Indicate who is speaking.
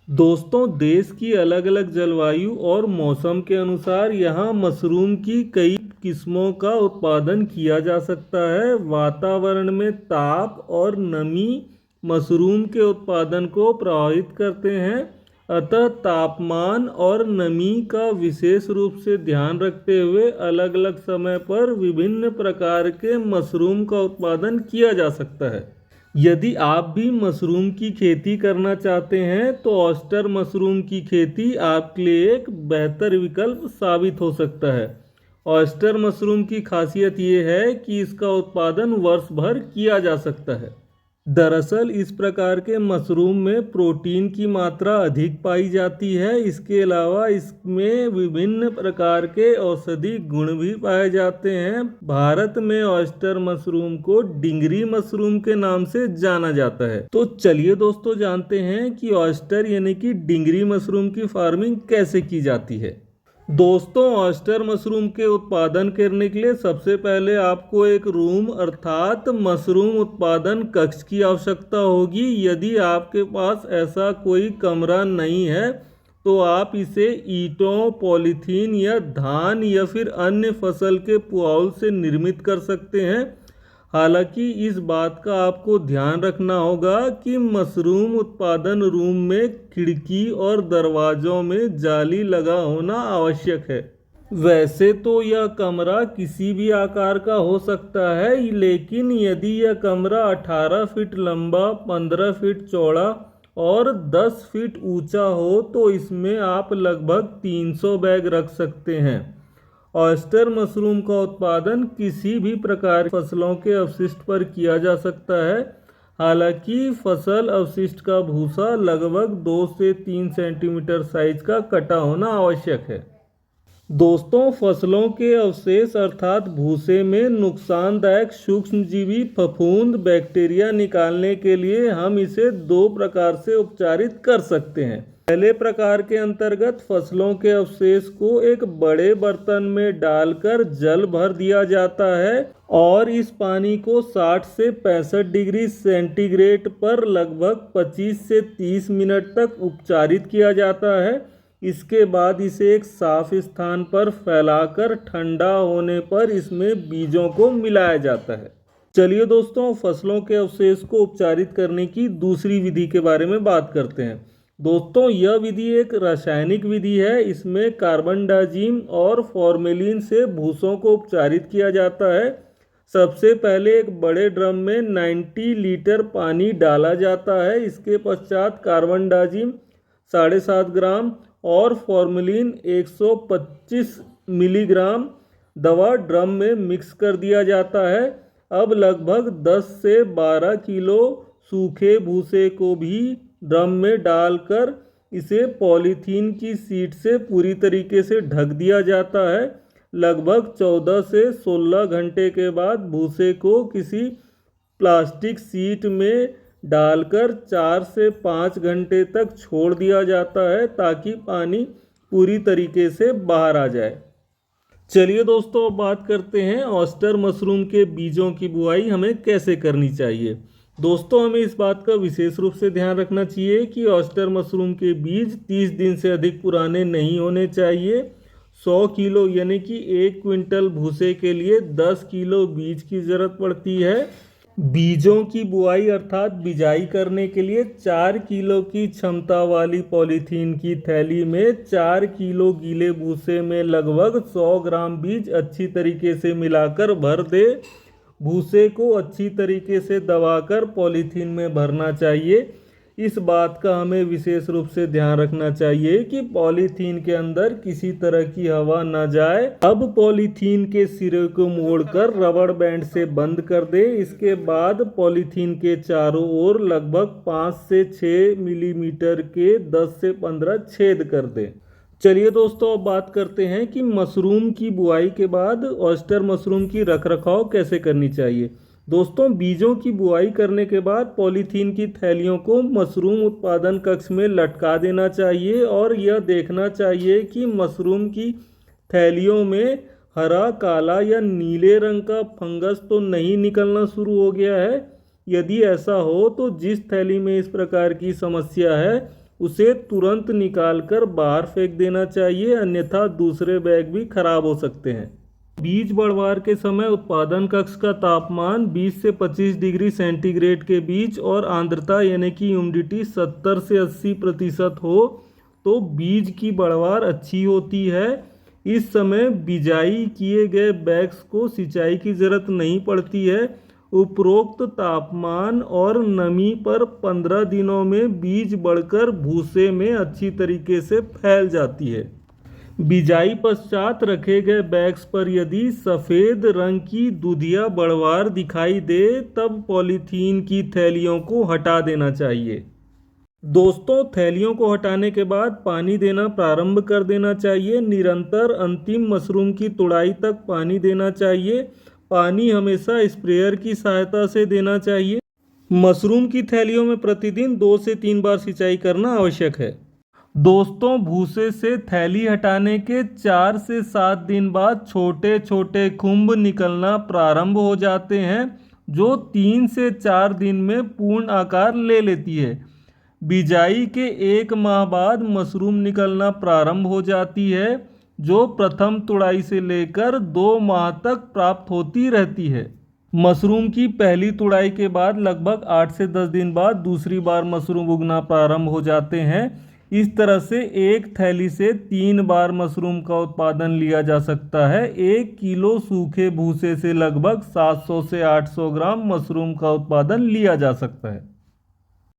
Speaker 1: दोस्तों, देश की अलग अलग जलवायु और मौसम के अनुसार यहाँ मशरूम की कई किस्मों का उत्पादन किया जा सकता है। वातावरण में ताप और नमी मशरूम के उत्पादन को प्रभावित करते हैं। अतः तापमान और नमी का विशेष रूप से ध्यान रखते हुए अलग अलग समय पर विभिन्न प्रकार के मशरूम का उत्पादन किया जा सकता है। यदि आप भी मशरूम की खेती करना चाहते हैं तो ऑयस्टर मशरूम की खेती आपके लिए एक बेहतर विकल्प साबित हो सकता है। ऑयस्टर मशरूम की खासियत ये है कि इसका उत्पादन वर्ष भर किया जा सकता है। दरअसल इस प्रकार के मशरूम में प्रोटीन की मात्रा अधिक पाई जाती है। इसके अलावा इसमें विभिन्न प्रकार के औषधि गुण भी पाए जाते हैं। भारत में ऑयस्टर मशरूम को डिंगरी मशरूम के नाम से जाना जाता है। तो चलिए दोस्तों, जानते हैं कि ऑयस्टर यानी कि डिंगरी मशरूम की फार्मिंग कैसे की जाती है। दोस्तों, ऑयस्टर मशरूम के उत्पादन करने के लिए सबसे पहले आपको एक रूम अर्थात मशरूम उत्पादन कक्ष की आवश्यकता होगी। यदि आपके पास ऐसा कोई कमरा नहीं है तो आप इसे ईंटों, पॉलीथीन या धान या फिर अन्य फसल के पुआल से निर्मित कर सकते हैं। हालांकि इस बात का आपको ध्यान रखना होगा कि मशरूम उत्पादन रूम में खिड़की और दरवाजों में जाली लगा होना आवश्यक है। वैसे तो यह कमरा किसी भी आकार का हो सकता है, लेकिन यदि यह कमरा 18 फीट लंबा, 15 फीट चौड़ा और 10 फीट ऊंचा हो तो इसमें आप लगभग 300 बैग रख सकते हैं। ऑयस्टर मशरूम का उत्पादन किसी भी प्रकार की फसलों के अवशिष्ट पर किया जा सकता है। हालांकि फसल अवशिष्ट का भूसा लगभग 2 से 3 सेंटीमीटर साइज का कटा होना आवश्यक है। दोस्तों, फसलों के अवशेष अर्थात भूसे में नुकसानदायक सूक्ष्मजीवी, फफूंद, बैक्टीरिया निकालने के लिए हम इसे 2 प्रकार से उपचारित कर सकते हैं। पहले प्रकार के अंतर्गत फसलों के अवशेष को एक बड़े बर्तन में डालकर जल भर दिया जाता है और इस पानी को 60 से 65 डिग्री सेंटीग्रेड पर लगभग 25 से 30 मिनट तक उपचारित किया जाता है। इसके बाद इसे एक साफ स्थान पर फैलाकर ठंडा होने पर इसमें बीजों को मिलाया जाता है। चलिए दोस्तों, फसलों के अवशेष को उपचारित करने की दूसरी विधि के बारे में बात करते हैं। दोस्तों, यह विधि एक रासायनिक विधि है। इसमें कार्बन डाइजीम और फॉर्मेलिन से भूसों को उपचारित किया जाता है। सबसे पहले एक बड़े ड्रम में 90 लीटर पानी डाला जाता है। इसके पश्चात कार्बन डाइजीम 7.5 ग्राम और फॉर्मेलिन 125 मिलीग्राम दवा ड्रम में मिक्स कर दिया जाता है। अब लगभग 10 से 12 किलो सूखे भूसे को भी ड्रम में डालकर इसे पॉलीथीन की शीट से पूरी तरीके से ढक दिया जाता है। लगभग 14 से 16 घंटे के बाद भूसे को किसी प्लास्टिक शीट में डालकर 4 से 5 घंटे तक छोड़ दिया जाता है ताकि पानी पूरी तरीके से बाहर आ जाए। चलिए दोस्तों, अब बात करते हैं ऑयस्टर मशरूम के बीजों की बुआई हमें कैसे करनी चाहिए। दोस्तों, हमें इस बात का विशेष रूप से ध्यान रखना चाहिए कि ऑयस्टर मशरूम के बीज 30 दिन से अधिक पुराने नहीं होने चाहिए। 100 किलो यानी कि 1 क्विंटल भूसे के लिए 10 किलो बीज की ज़रूरत पड़ती है। बीजों की बुआई अर्थात बिजाई करने के लिए 4 किलो की क्षमता वाली पॉलीथीन की थैली में 4 किलो गीले भूसे में लगभग 100 ग्राम बीज अच्छी तरीके से मिलाकर भर दे। भूसे को अच्छी तरीके से दबाकर पॉलीथीन में भरना चाहिए। इस बात का हमें विशेष रूप से ध्यान रखना चाहिए कि पॉलीथीन के अंदर किसी तरह की हवा न जाए। अब पॉलीथीन के सिरे को मोड़कर रबड़ बैंड से बंद कर दे। इसके बाद पॉलीथीन के चारों ओर लगभग 5 से 6 मिलीमीटर के 10 से 15 छेद कर दे। चलिए दोस्तों, अब बात करते हैं कि मशरूम की बुआई के बाद ऑयस्टर मशरूम की रखरखाव कैसे करनी चाहिए। दोस्तों, बीजों की बुआई करने के बाद पॉलीथीन की थैलियों को मशरूम उत्पादन कक्ष में लटका देना चाहिए और यह देखना चाहिए कि मशरूम की थैलियों में हरा, काला या नीले रंग का फंगस तो नहीं निकलना शुरू हो गया है। यदि ऐसा हो तो जिस थैली में इस प्रकार की समस्या है उसे तुरंत निकालकर बाहर फेंक देना चाहिए, अन्यथा दूसरे बैग भी खराब हो सकते हैं। बीज बढ़वार के समय उत्पादन कक्ष का तापमान 20 से 25 डिग्री सेंटीग्रेड के बीच और आर्द्रता यानी कि ह्यूमिडिटी 70 से 80% हो तो बीज की बढ़वार अच्छी होती है। इस समय बिजाई किए गए बैग्स को सिंचाई की ज़रूरत नहीं पड़ती है। उपरोक्त तापमान और नमी पर 15 दिनों में बीज बढ़कर भूसे में अच्छी तरीके से फैल जाती है। बिजाई पश्चात रखे गए बैग्स पर यदि सफ़ेद रंग की दूधिया बढ़वार दिखाई दे तब पॉलीथीन की थैलियों को हटा देना चाहिए। दोस्तों, थैलियों को हटाने के बाद पानी देना प्रारंभ कर देना चाहिए। निरंतर अंतिम मशरूम की तुड़ाई तक पानी देना चाहिए। पानी हमेशा स्प्रेयर की सहायता से देना चाहिए। मशरूम की थैलियों में प्रतिदिन 2 से 3 बार सिंचाई करना आवश्यक है। दोस्तों, भूसे से थैली हटाने के 4 से 7 दिन बाद छोटे छोटे खुम्ब निकलना प्रारंभ हो जाते हैं, जो 3 से 4 दिन में पूर्ण आकार ले लेती है। बिजाई के 1 माह बाद मशरूम निकलना प्रारंभ हो जाती है, जो प्रथम तुड़ाई से लेकर 2 माह तक प्राप्त होती रहती है। मशरूम की पहली तुड़ाई के बाद लगभग 8 से 10 दिन बाद दूसरी बार मशरूम उगना प्रारंभ हो जाते हैं। इस तरह से एक थैली से 3 बार मशरूम का उत्पादन लिया जा सकता है। 1 किलो सूखे भूसे से लगभग 700 से 800 ग्राम मशरूम का उत्पादन लिया जा सकता है।